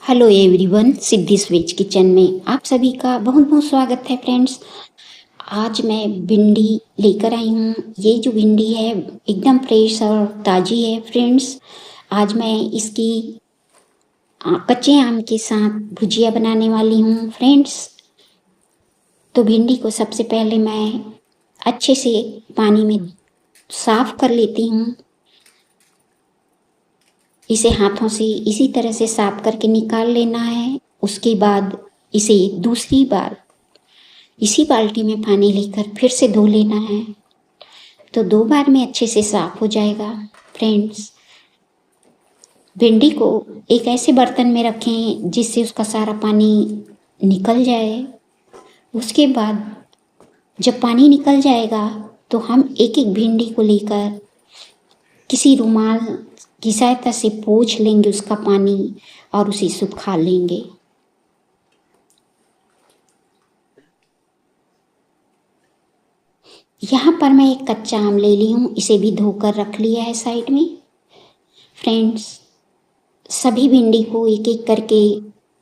Hello everyone, siddhis veg kitchen में आप सभी का बहुत बहुत स्वागत है फ्रेंड्स। आज मैं भिंडी लेकर आई हूँ। ये जो भिंडी है एकदम फ्रेश और ताज़ी है फ्रेंड्स। आज मैं इसकी कच्चे आम के साथ भुजिया बनाने वाली हूँ फ्रेंड्स। तो भिंडी को सबसे पहले मैं अच्छे से पानी में साफ कर लेती हूँ। इसे हाथों से इसी तरह से साफ करके निकाल लेना है। उसके बाद इसे दूसरी बार इसी बाल्टी में पानी लेकर फिर से धो लेना है। तो 2 बार में अच्छे से साफ हो जाएगा फ्रेंड्स। भिंडी को एक ऐसे बर्तन में रखें जिससे उसका सारा पानी निकल जाए। उसके बाद जब पानी निकल जाएगा तो हम एक एक भिंडी को लेकर किसी रुमाल की सहायता से पोंछ लेंगे उसका पानी और उसे सुखा लेंगे। यहाँ पर मैं एक कच्चा आम ले ली हूँ, इसे भी धोकर रख लिया है साइड में। फ्रेंड्स, सभी भिंडी को एक एक करके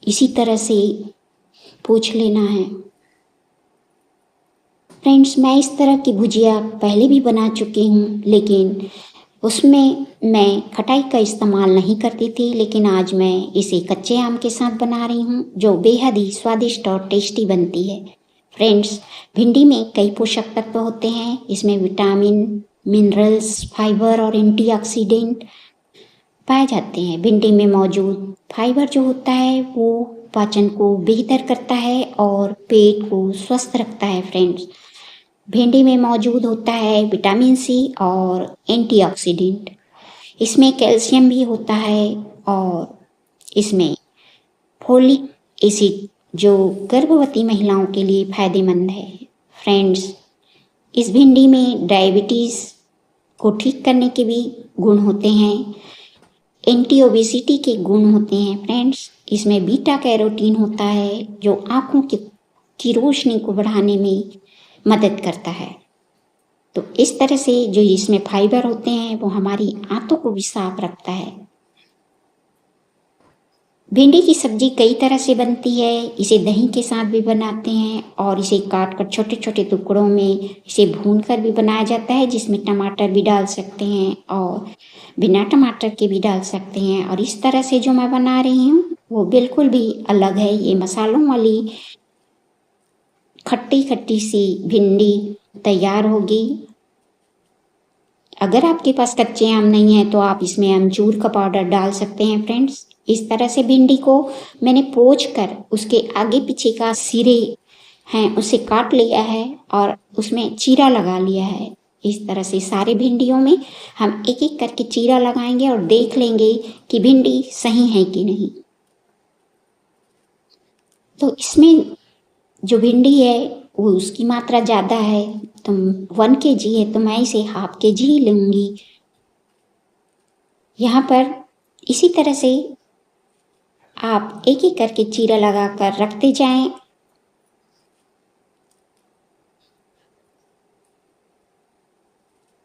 इसी तरह से पोंछ लेना है। फ्रेंड्स, मैं इस तरह की भुजिया पहले भी बना चुकी हूँ, लेकिन उसमें मैं खटाई का इस्तेमाल नहीं करती थी। लेकिन आज मैं इसे कच्चे आम के साथ बना रही हूँ, जो बेहद ही स्वादिष्ट और टेस्टी बनती है। फ्रेंड्स, भिंडी में कई पोषक तत्व होते हैं। इसमें विटामिन, मिनरल्स, फाइबर और एंटीऑक्सीडेंट पाए जाते हैं। भिंडी में मौजूद फाइबर जो होता है वो पाचन को बेहतर करता है और पेट को स्वस्थ रखता है। फ्रेंड्स, भिंडी में मौजूद होता है विटामिन सी और एंटीऑक्सीडेंट। इसमें कैल्शियम भी होता है और इसमें फोलिक एसिड जो गर्भवती महिलाओं के लिए फायदेमंद है। फ्रेंड्स, इस भिंडी में डायबिटीज़ को ठीक करने के भी गुण होते हैं। एंटी ओबेसिटी के गुण होते हैं। फ्रेंड्स, इसमें बीटा कैरोटीन होता है जो आँखों की रोशनी को बढ़ाने में मदद करता है। तो इस तरह से जो इसमें फाइबर होते हैं वो हमारी आंतों को भी साफ रखता है। भिंडी की सब्जी कई तरह से बनती है। इसे दही के साथ भी बनाते हैं और इसे काट कर छोटे छोटे टुकड़ों में इसे भून कर भी बनाया जाता है, जिसमें टमाटर भी डाल सकते हैं और बिना टमाटर के भी डाल सकते हैं। और इस तरह से जो मैं बना रही हूँ वो बिल्कुल भी अलग है। ये मसालों वाली खट्टी खट्टी सी भिंडी तैयार होगी। अगर आपके पास कच्चे आम नहीं है तो आप इसमें अमचूर का पाउडर डाल सकते हैं। फ्रेंड्स, इस तरह से भिंडी को मैंने पोंछ कर उसके आगे पीछे का सिरे हैं उसे काट लिया है और उसमें चीरा लगा लिया है। इस तरह से सारे भिंडियों में हम एक एक करके चीरा लगाएंगे और देख लेंगे कि भिंडी सही है कि नहीं। तो इसमें जो भिंडी है वो उसकी मात्रा ज़्यादा है, तो 1 kg है तो मैं इसे ½ kg ही लूँगी। यहाँ पर इसी तरह से आप एक एक करके चीरा लगा कर रखते जाएं।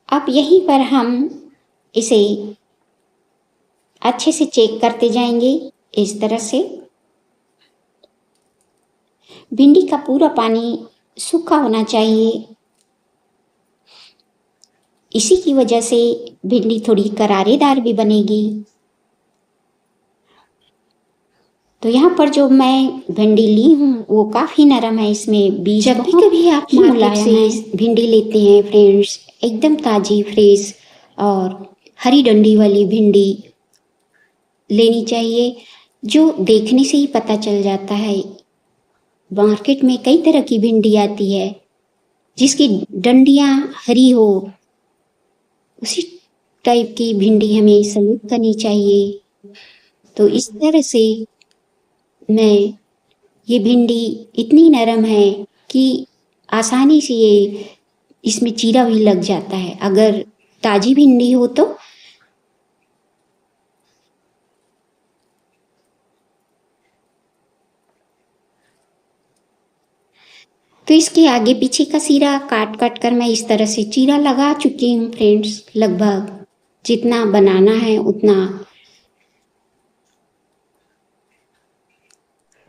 अब यहीं पर हम इसे अच्छे से चेक करते जाएंगे। इस तरह से भिंडी का पूरा पानी सूखा होना चाहिए। इसी की वजह से भिंडी थोड़ी करारेदार भी बनेगी। तो यहाँ पर जो मैं भिंडी ली हूँ वो काफ़ी नरम है। इसमें बीज जब भी कभी आप मार्केट से भिंडी लेते हैं फ्रेंड्स, एकदम ताज़ी फ्रेश और हरी डंडी वाली भिंडी लेनी चाहिए, जो देखने से ही पता चल जाता है। मार्केट में कई तरह की भिंडी आती है जिसकी डंडियाँ हरी हो, उसी टाइप की भिंडी हमें सेलेक्ट करनी चाहिए। तो इस तरह से ये भिंडी इतनी नरम है कि आसानी से ये इसमें चीरा भी लग जाता है अगर ताज़ी भिंडी हो तो। इसके आगे पीछे का सिरा काट काट कर मैं इस तरह से चीरा लगा चुकी हूँ फ्रेंड्स। लगभग जितना बनाना है उतना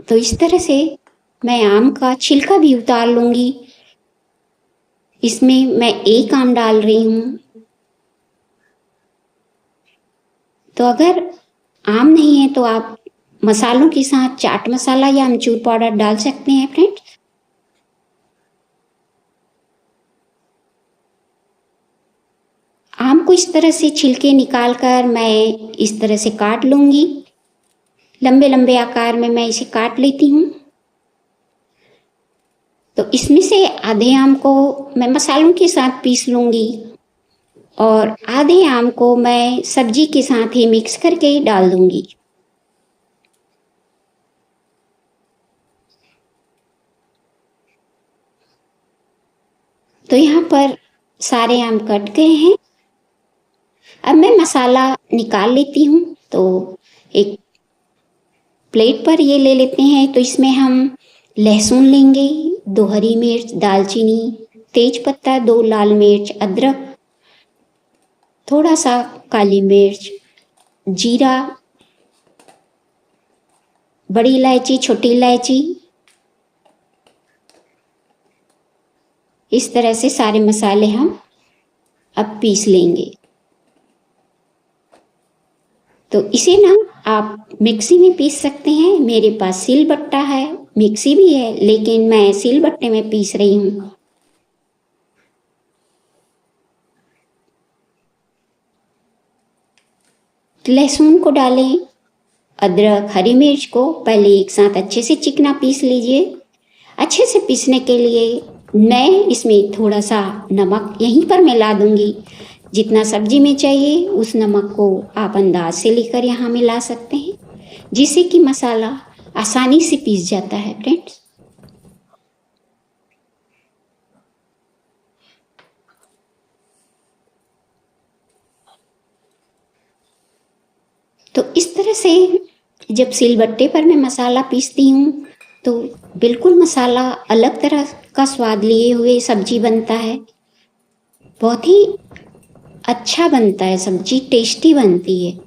तो इस तरह से मैं आम का छिलका भी उतार लूँगी। इसमें मैं एक आम डाल रही हूँ। तो अगर आम नहीं है तो आप मसालों के साथ चाट मसाला या अमचूर पाउडर डाल सकते हैं फ्रेंड्स। आम को इस तरह से छिलके निकाल कर मैं इस तरह से काट लूँगी। लंबे लंबे आकार में मैं इसे काट लेती हूँ। तो इसमें से आधे आम को मैं मसालों के साथ पीस लूँगी और आधे आम को मैं सब्जी के साथ ही मिक्स करके डाल दूँगी। तो यहाँ पर सारे आम कट गए हैं। अब मैं मसाला निकाल लेती हूँ। तो एक प्लेट पर ये ले लेते हैं। तो इसमें हम लहसुन लेंगे, 2 हरी मिर्च, दालचीनी, तेज पत्ता, 2 लाल मिर्च, अदरक, थोड़ा सा काली मिर्च, जीरा, बड़ी इलायची, छोटी इलायची। इस तरह से सारे मसाले हम अब पीस लेंगे। तो इसे ना आप मिक्सी में पीस सकते हैं। मेरे पास सिलबट्टा है, मिक्सी भी है, लेकिन मैं सिलबट्टे में पीस रही हूँ। लहसुन को डालें, अदरक, हरी मिर्च को पहले एक साथ अच्छे से चिकना पीस लीजिए। अच्छे से पीसने के लिए मैं इसमें थोड़ा सा नमक यहीं पर मिला दूंगी। जितना सब्जी में चाहिए उस नमक को आप अंदाज से लेकर यहाँ मिला सकते हैं, जिससे कि मसाला आसानी से पीस जाता है फ्रेंड्स। तो इस तरह से जब सिलबट्टे पर मैं मसाला पीसती हूँ तो बिल्कुल मसाला अलग तरह का स्वाद लिए हुए सब्जी बनता है। बहुत ही अच्छा बनता है, सब्जी टेस्टी बनती है।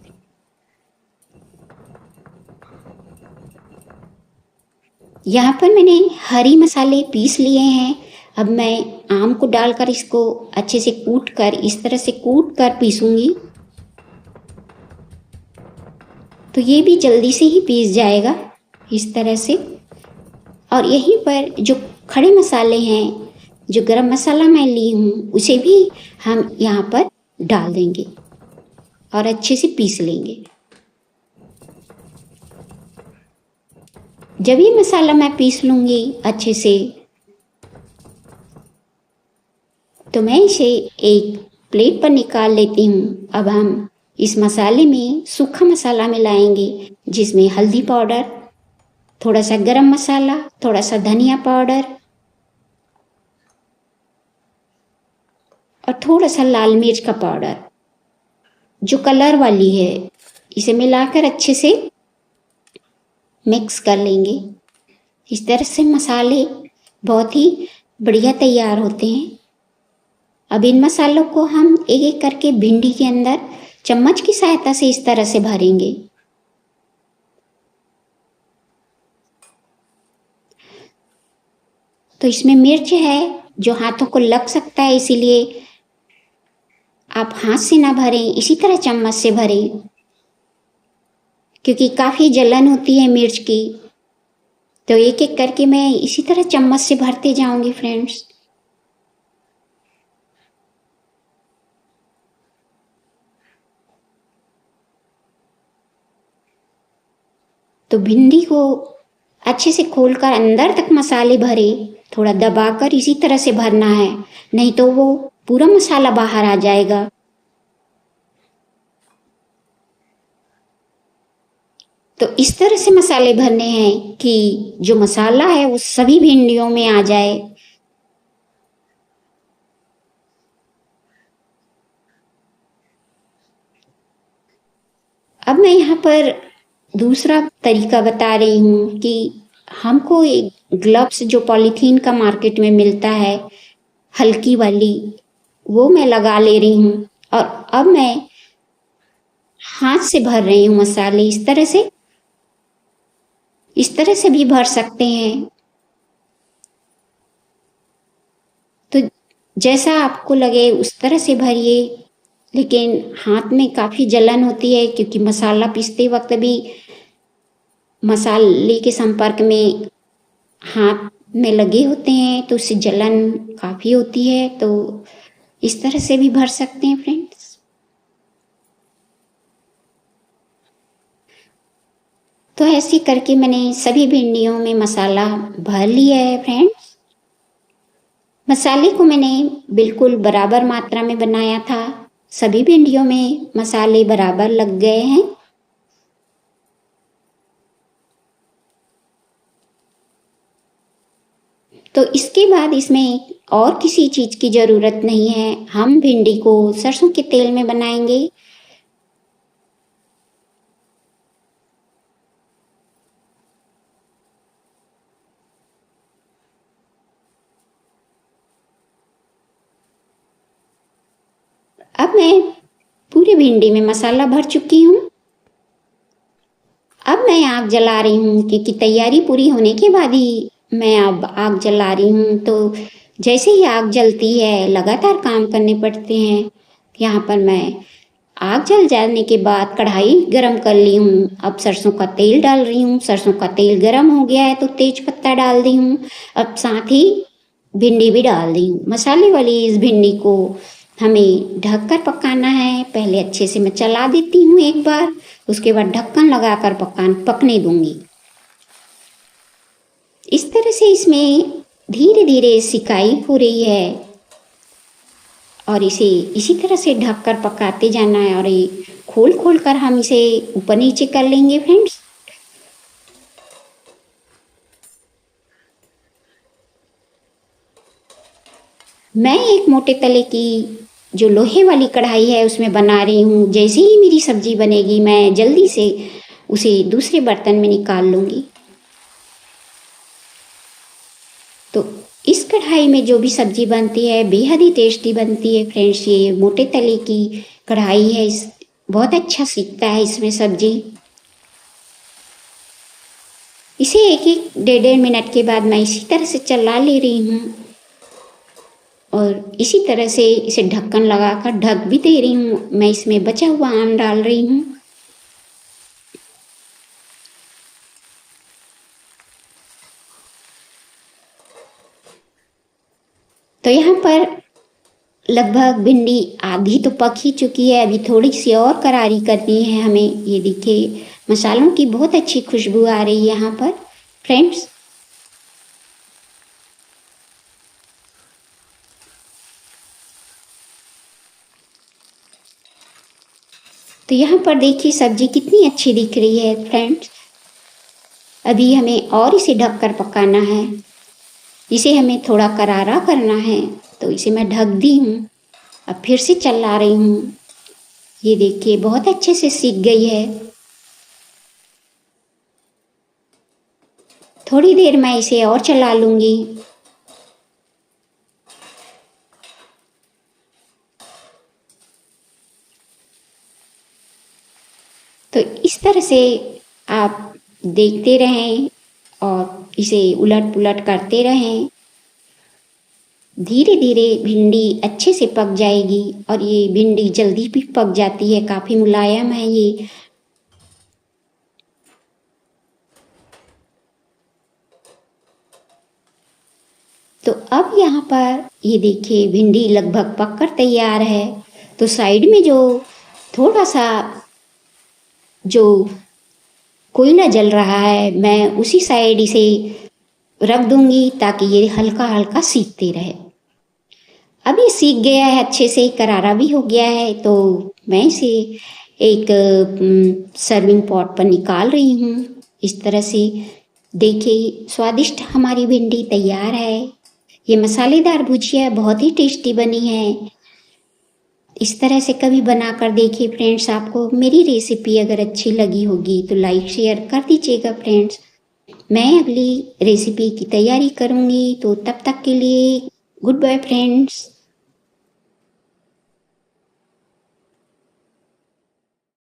यहाँ पर मैंने हरी मसाले पीस लिए हैं। अब मैं आम को डालकर इसको अच्छे से कूट कर इस तरह से कूट कर पीसूंगी। तो ये भी जल्दी से ही पीस जाएगा इस तरह से। और यहीं पर जो खड़े मसाले हैं, जो गरम मसाला मैं ली हूँ, उसे भी हम यहाँ पर डाल देंगे और अच्छे से पीस लेंगे। जब ये मसाला मैं पीस लूँगी अच्छे से, तो मैं इसे एक प्लेट पर निकाल लेती हूँ। अब हम इस मसाले में सूखा मसाला मिलाएंगे, जिसमें हल्दी पाउडर, थोड़ा सा गरम मसाला, थोड़ा सा धनिया पाउडर और थोड़ा सा लाल मिर्च का पाउडर, जो कलर वाली है। इसे मिलाकर अच्छे से मिक्स कर लेंगे। इस तरह से मसाले बहुत ही बढ़िया तैयार होते हैं। अब इन मसालों को हम एक एक करके भिंडी के अंदर चम्मच की सहायता से इस तरह से भरेंगे। तो इसमें मिर्च है जो हाथों को लग सकता है, इसीलिए आप हाथ से ना भरें, इसी तरह चम्मच से भरें, क्योंकि काफ़ी जलन होती है मिर्च की। तो एक एक करके मैं इसी तरह चम्मच से भरते जाऊंगी फ्रेंड्स। तो भिंडी को अच्छे से खोलकर अंदर तक मसाले भरे, थोड़ा दबाकर इसी तरह से भरना है, नहीं तो वो पूरा मसाला बाहर आ जाएगा। तो इस तरह से मसाले भरने हैं कि जो मसाला है वो सभी भिंडियों में आ जाए। अब मैं यहाँ पर दूसरा तरीका बता रही हूँ कि हमको एक ग्लव्स जो पॉलीथीन का मार्केट में मिलता है, हल्की वाली, वो मैं लगा ले रही हूँ। और अब मैं हाथ से भर रही हूँ मसाले इस तरह से। इस तरह से भी भर सकते हैं। तो जैसा आपको लगे उस तरह से भरिए, लेकिन हाथ में काफ़ी जलन होती है क्योंकि मसाला पीसते वक्त भी मसाले के संपर्क में हाथ में लगे होते हैं, तो उससे जलन काफ़ी होती है। तो इस तरह से भी भर सकते हैं फ्रेंड्स। तो ऐसे करके मैंने सभी भिंडियों में मसाला भर लिया है फ्रेंड्स। मसाले को मैंने बिल्कुल बराबर मात्रा में बनाया था, सभी भिंडियों में मसाले बराबर लग गए हैं। तो इसके बाद इसमें और किसी चीज़ की ज़रूरत नहीं है, हम भिंडी को सरसों के तेल में बनाएंगे। अब मैं पूरी भिंडी में मसाला भर चुकी हूँ। अब मैं आग जला रही हूँ क्योंकि तैयारी पूरी होने के बाद ही मैं अब आग जला रही हूँ। तो जैसे ही आग जलती है लगातार काम करने पड़ते हैं। यहाँ पर मैं आग जल जाने के बाद कढ़ाई गरम कर ली हूँ। अब सरसों का तेल डाल रही हूँ। सरसों का तेल गरम हो गया है तो तेज पत्ता डाल दी हूँ। अब साथ ही भिंडी भी डाल दी हूँ। मसाले वाली इस भिंडी को हमें ढककर पकाना है। पहले अच्छे से मैं चला देती हूँ एक बार, उसके बाद ढक्कन लगाकर पकने दूंगी। इस तरह से इसमें धीरे धीरे सिकाई हो रही है और इसे इसी तरह से ढककर पकाते जाना है और ये खोल खोल कर हम इसे ऊपर नीचे कर लेंगे फ्रेंड्स। मैं एक मोटे तले की जो लोहे वाली कढ़ाई है उसमें बना रही हूँ। जैसे ही मेरी सब्जी बनेगी मैं जल्दी से उसे दूसरे बर्तन में निकाल लूँगी। तो इस कढ़ाई में जो भी सब्जी बनती है बेहद ही टेस्टी बनती है फ्रेंड्स। ये मोटे तले की कढ़ाई है, इस बहुत अच्छा सीखता है इसमें सब्जी। इसे एक एक डेढ़ मिनट के बाद मैं इसी तरह से चला ले रही हूँ और इसी तरह से इसे ढक्कन लगाकर ढक भी दे रही हूँ। मैं इसमें बचा हुआ आम डाल रही हूँ। तो यहाँ पर लगभग भिंडी आधी तो पक ही चुकी है, अभी थोड़ी सी और करारी करनी है हमें। ये देखिए मसालों की बहुत अच्छी खुशबू आ रही है यहाँ पर फ्रेंड्स। तो यहाँ पर देखिए सब्जी कितनी अच्छी दिख रही है फ्रेंड्स। अभी हमें और इसे ढककर पकाना है। इसे हमें थोड़ा करारा करना है तो इसे मैं ढक दी हूँ। अब फिर से चला रही हूँ। ये देखिए बहुत अच्छे से सीख गई है। थोड़ी देर मैं इसे और चला लूँगी। तो इस तरह से आप देखते रहें और इसे उलट पुलट करते रहें। धीरे धीरे भिंडी अच्छे से पक जाएगी और ये भिंडी जल्दी भी पक जाती है, काफ़ी मुलायम है ये। तो अब यहाँ पर ये देखिए भिंडी लगभग पककर तैयार है। तो साइड में जो थोड़ा सा जो कोयला जल रहा है मैं उसी साइड इसे रख दूंगी ताकि ये हल्का हल्का सीखते रहे। अब ये सीख गया है अच्छे से, करारा भी हो गया है। तो मैं इसे एक सर्विंग पॉट पर निकाल रही हूँ। इस तरह से देखिए स्वादिष्ट हमारी भिंडी तैयार है। ये मसालेदार भुजिया बहुत ही टेस्टी बनी है। इस तरह से कभी बनाकर देखिए फ्रेंड्स। आपको मेरी रेसिपी अगर अच्छी लगी होगी तो लाइक शेयर कर दीजिएगा फ्रेंड्स। मैं अगली रेसिपी की तैयारी करूँगी। तो तब तक के लिए गुड बाय फ्रेंड्स।